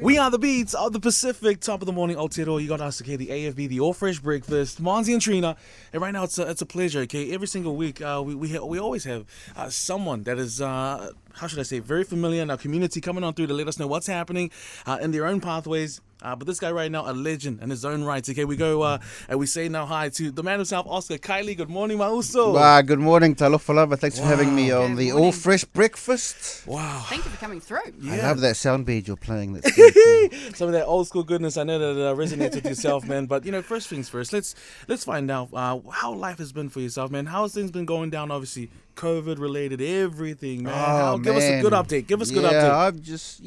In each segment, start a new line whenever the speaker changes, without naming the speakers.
We are the Beats of the Pacific, top of the morning, Aotearoa. You got us, okay, the AFB, the All Fresh Breakfast, Monzi and Trina. And right now it's a pleasure, okay? Every single week, we always have someone that is, how should I say, very familiar in our community coming on through to let us know what's happening in their own pathways. But this guy right now, a legend in his own right. Okay, we go and we say now hi to the man himself, Oscar Kightley. Good morning, Mauso.
Good morning, Talofa Lava. Thanks for having me on the All Fresh Breakfast.
Wow.
Thank you for coming through.
Yeah.
I love that sound bead you're playing. That's really cool.
Some of that old school goodness. I know that resonates with yourself, man. But first things first. Let's find out how life has been for yourself, man. How has things been going down? Obviously, COVID related, everything, man. Give us a good update. Give us a good update.
Yeah, I've just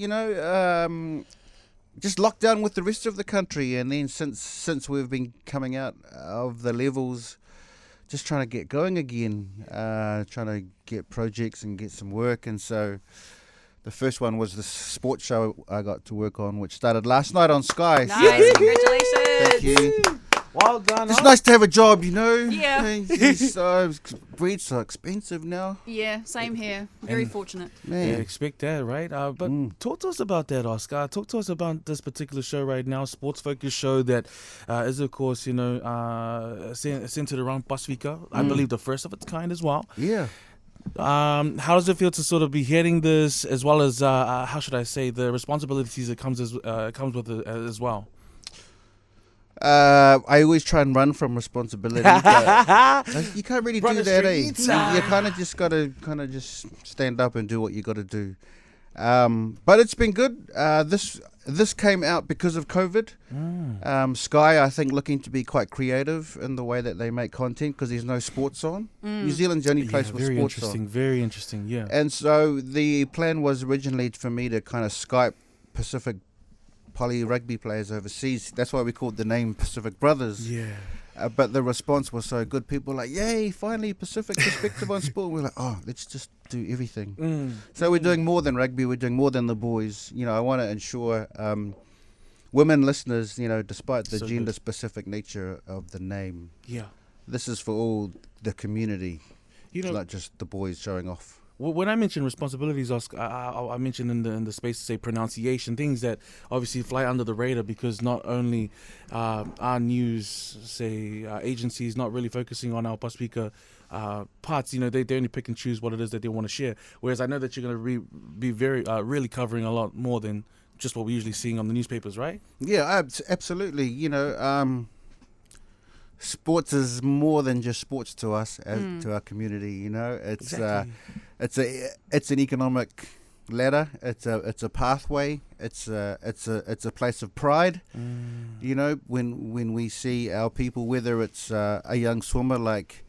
just locked down with the rest of the country, and then since we've been coming out of the levels, just trying to get going again, trying to get projects and get some work. And so the first one was the sports show I got to work on, which started last night on Sky.
Nice, congratulations.
Thank you.
Well done.
It's nice to have a job,
Yeah.
Breed's so expensive now.
Yeah, same here. Very fortunate.
Man.
Yeah, expect that, right? But talk to us about that, Oscar. Talk to us about this particular show right now, sports focused show that is, of course, centered around Pasifika. I believe the first of its kind as well.
Yeah.
How does it feel to sort of be heading this, as well as how should I say, the responsibilities that comes with it as well?
I always try and run from responsibility, but you can't really
Run
do
the
that, eh?
streets.
You kind of just got to just stand up and do what you got to do. But it's been good. This came out because of COVID. Sky, I think, looking to be quite creative in the way that they make content because there's no sports on. New Zealand's the only place with sports on.
Very interesting, yeah.
And so the plan was originally for me to kind of Skype Pacific poly rugby players overseas. That's why we called the name Pacific Brothers.
Yeah.
But the response was so good. People were like, yay, finally Pacific perspective on sport. We're like, let's just do everything. So we're doing more than rugby. We're doing more than the boys. I want to ensure women listeners, despite the gender-specific nature of the name, this is for all the community, not just the boys showing off.
When I mention responsibilities, Oscar, I mentioned in the space to say pronunciation, things that obviously fly under the radar because not only our news, agencies not really focusing on our Pasifika parts, they only pick and choose what it is that they want to share. Whereas I know that you're going to be very really covering a lot more than just what we're usually seeing on the newspapers, right?
Yeah, absolutely. Sports is more than just sports to us, to our community. It's
Exactly.
It's an economic ladder. It's a pathway. It's a place of pride. When we see our people, whether it's a young swimmer like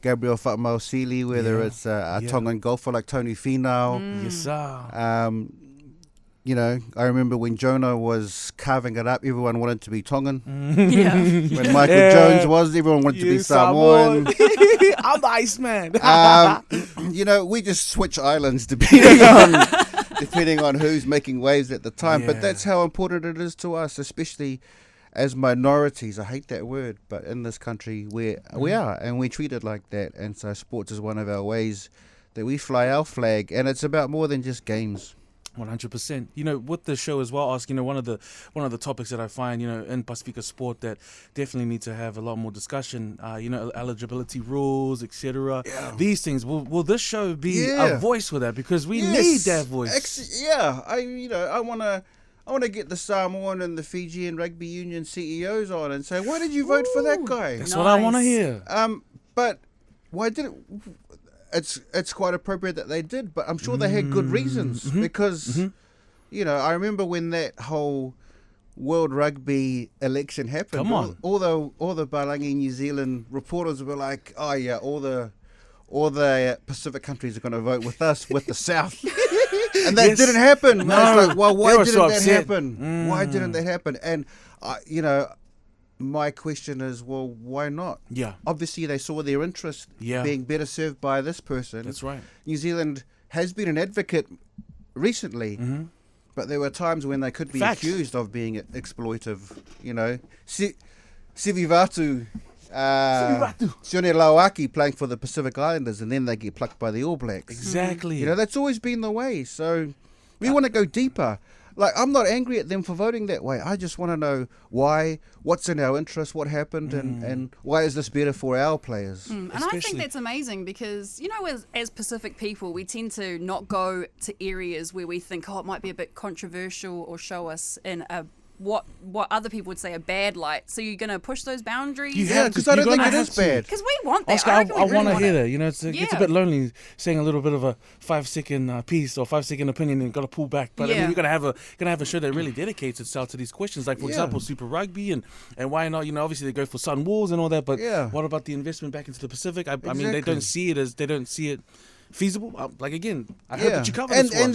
Gabriel Fatmausili, whether it's a Tongan golfer like Tony Finau.
Yes, sir.
I remember when Jonah was carving it up, everyone wanted to be Tongan.
Yeah.
When Michael Jones was, everyone wanted to be Samoan.
I'm the Iceman.
We just switch islands depending on who's making waves at the time.
Yeah.
But that's how important it is to us, especially as minorities. I hate that word, but in this country we are, and we're treated like that. And so sports is one of our ways that we fly our flag, and it's about more than just games.
100%. With the show as well, Oscar, one of the topics that I find, in Pasifika sport that definitely need to have a lot more discussion, eligibility rules, etc. Yeah. These things. Will this show be a voice for that? Because we need that voice.
I want to get the Samoan and the Fijian rugby union CEOs on and say, why did you vote for that guy?
That's what I want to hear.
But why did it? It's quite appropriate that they did, but I'm sure they had good reasons because, I remember when that whole World Rugby election happened.
Come on.
All the Balangi New Zealand reporters were like, oh yeah, all the Pacific countries are going to vote with us, with the South. And that didn't happen.
No.
I was like, well, why didn't that
upset.
happen? Why didn't that happen? And, my question is, well, why not?
Yeah.
Obviously, they saw their interest being better served by this person.
That's right.
New Zealand has been an advocate recently, but there were times when they could be accused of being exploitive. Sivi Vatu, Sione Lauaki playing for the Pacific Islanders, and then they get plucked by the All Blacks.
Exactly.
That's always been the way. So we want to go deeper. Like, I'm not angry at them for voting that way. I just want to know why, what's in our interest, what happened, and why is this better for our players.
And I think that's amazing because, as Pacific people, we tend to not go to areas where we think, it might be a bit controversial or show us in a what other people would say a bad light. So you're going to push those boundaries?
Yeah, because I don't think it is bad.
Because we want that.
Oscar, I want to hear that. It's a bit lonely saying a little bit of a 5-second piece or 5-second opinion and got to pull back. But I mean, you're gonna have a show that really dedicates itself to these questions. Like for example, Super Rugby and why not? Obviously they go for Sun Wars and all that. But what about the investment back into the Pacific? I mean, they don't see it feasible. Like again, I hope that you cover this.
And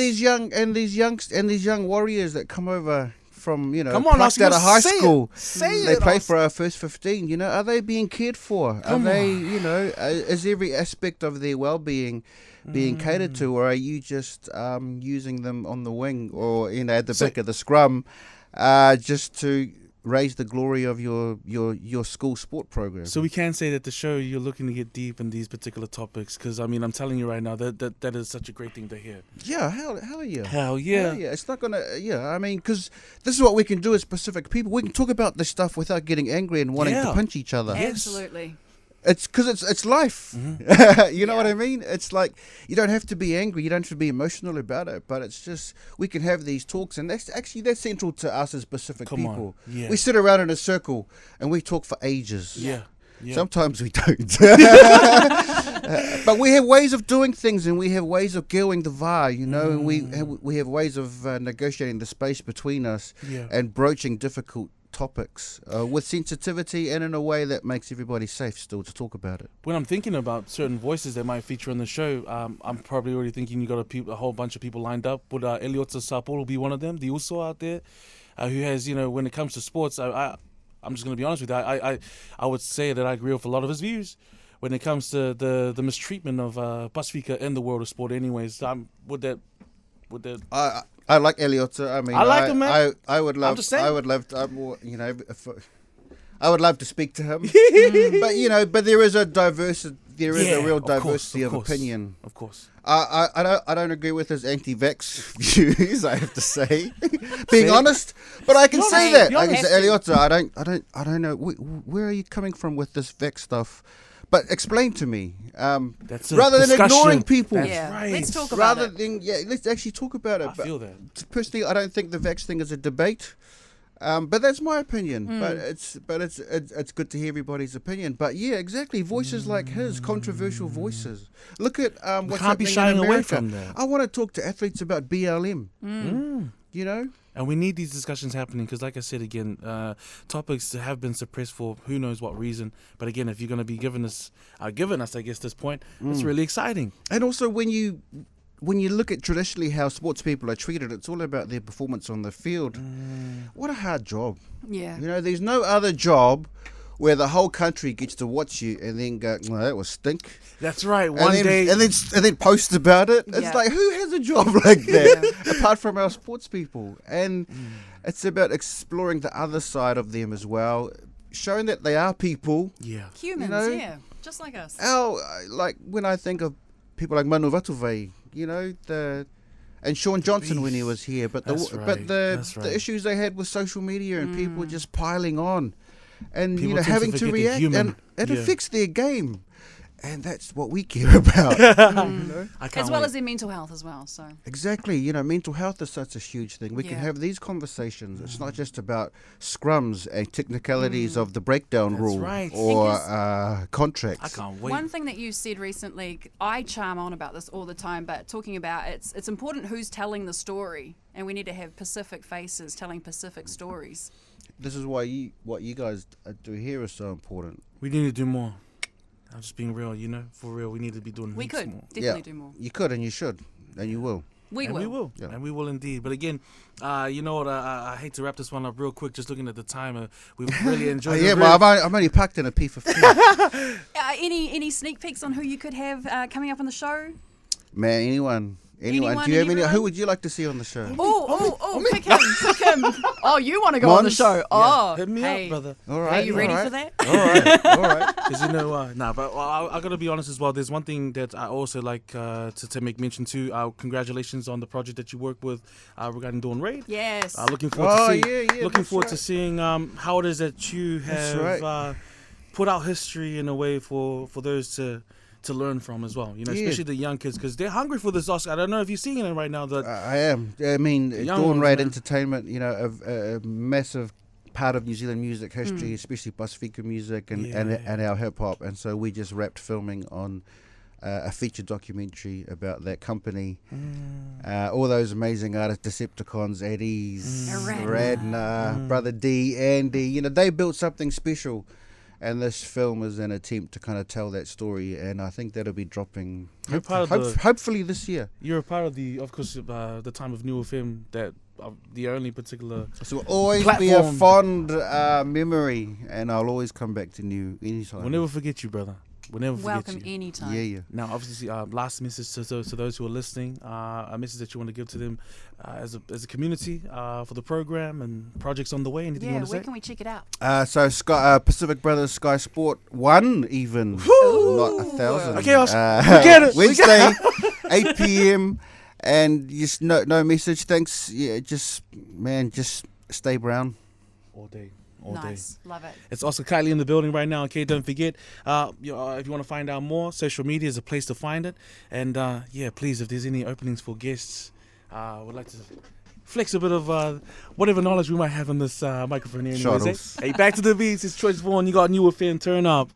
these young warriors that come over from
plucked
out of high school,
they
play for our first 15. Are they being cared for? Is every aspect of their well-being being catered to, or are you just using them on the wing or at the back of the scrum, just to raise the glory of your school sport program?
So we can say that the show, you're looking to get deep in these particular topics, because I mean, I'm telling you right now that is such a great thing to hear.
Yeah, hell yeah.
Hell yeah.
It's not gonna. I mean, because this is what we can do as Pacific people. We can talk about this stuff without getting angry and wanting to punch each other.
Absolutely.
It's because it's life. You know what I mean? It's like you don't have to be angry, you don't have to be emotional about it, but it's just we can have these talks, and that's central to us as Pacific people. We sit around in a circle and we talk for ages.
Yeah.
Sometimes we don't. But we have ways of doing things, and we have ways of going the VAR, and we have ways of negotiating the space between us and broaching difficult topics with sensitivity and in a way that makes everybody safe still to talk about it.
When I'm thinking about certain voices that might feature on the show, I'm probably already thinking you got a whole bunch of people lined up. Would Eliota Sapolo be one of them, the Uso out there, who has, when it comes to sports, I'm just going to be honest with you, I would say that I agree with a lot of his views when it comes to the mistreatment of Pasifika in the world of sport anyways. Would that
I like Eliota. I mean,
I like him, man.
I would love. I would love. I would love to speak to him. But there is a diversity. There is a real diversity of opinion.
Of course.
I don't agree with his anti-vax views. I have to say, being honest. But I can say that. I can say, Eliota, I don't know. Where are you coming from with this vax stuff? But explain to me, rather than ignoring people.
That's right.
Let's talk about it.
Let's actually talk about it.
I feel that.
Personally, I don't think the vax thing is a debate. But that's my opinion. But it's good to hear everybody's opinion. But yeah, exactly. Voices like his, controversial voices. Look at what's happening in America. Away from that. I want to talk to athletes about BLM.
And we need these discussions happening because, like I said again, topics have been suppressed for who knows what reason. But again, if you're going to be giving us, I guess, this point, it's really exciting.
And also, when you look at traditionally how sports people are treated, it's all about their performance on the field. What a hard job.
Yeah.
There's no other job where the whole country gets to watch you and then go, "No, that was stink."
That's right.
And then post about it. It's like, who has a job like that apart from our sports people? And it's about exploring the other side of them as well, showing that they are people.
Yeah.
Humans, just like us.
Like when I think of people like Manu Vatuvei, and Sean Johnson when he was here, but the issues they had with social media and people just piling on. And people having to react, and it affects their game, and that's what we care about.
As well as their mental health as well. So
exactly, mental health is such a huge thing. We can have these conversations. It's not just about scrums and technicalities of the breakdown rule or contracts.
I can't wait.
One thing that you said recently, I charm on about this all the time, but talking about it's important who's telling the story, and we need to have Pacific faces telling Pacific stories.
This is why what you guys do here is so important.
We need to do more. I'm just being real, for real. We need to be doing more.
We could definitely do more.
You could and you should and you will.
We will.
Yeah. And we will indeed. But again, you know what? I hate to wrap this one up real quick. Just looking at the time, we've really enjoyed.
I'm only packed in a P15.
Any sneak peeks on who you could have coming up on the show?
Man, anyone. Anyone? Do you have any? Who would you like to see on the show?
Pick him. Oh, you want to go on the
Mons?
show? Oh,
Hit me
hey.
up, brother.
All right.
Are you ready
all right.
for that?
All right.
Because you know, but I gotta be honest as well. There's one thing that I also like to make mention to. Congratulations on the project that you work with regarding Dawn Raid.
Yes.
Looking forward looking
that's
forward to
right.
seeing how it is that you
That's
have
right.
put out history in a way for those to learn from as well. You know,
Yeah.
especially the young kids, because they're hungry for this Oscar. I don't know if you're seeing it right now. That
I am. I mean,
young
Dawn
ones,
Raid
man.
Entertainment, you know, a massive part of New Zealand music history, especially Pasifika music and our hip hop. And so we just wrapped filming on a feature documentary about that company. All those amazing artists, Decepticons, Eddies, Radna, Brother D, Andy, you know, they built something special. And this film is an attempt to kind of tell that story, and I think that'll be dropping
You're part of the-
hopefully this year.
you're a part of course, the time of New FM that the only particular
So it'll always be a
platform.
fond memory, and I'll always come back to New anytime.
We'll never forget you, brother. We'll never forget
Welcome
you.
anytime.
Yeah.
Now, obviously, last message to those who are listening, a message that you want to give to them as a community for the program and projects on the way. Anything you
Yeah,
want to
where
say?
can we check it out?
So Sky, Pacific Brothers Sky Sport 1 even, not 1,000.
Okay, we get it.
Wednesday, 8 p.m. And just no message. Thanks. Yeah, just stay brown.
All day. All day.
Nice. Love it.
It's also Kightley in the building right now. Okay, don't forget. If you want to find out more, social media is a place to find it. And please, if there's any openings for guests, would like to flex a bit of whatever knowledge we might have on this microphone here. Anyways,
Shuttles.
Hey, back to the beats. It's Choice Vaughan. You got New FM. Turn up.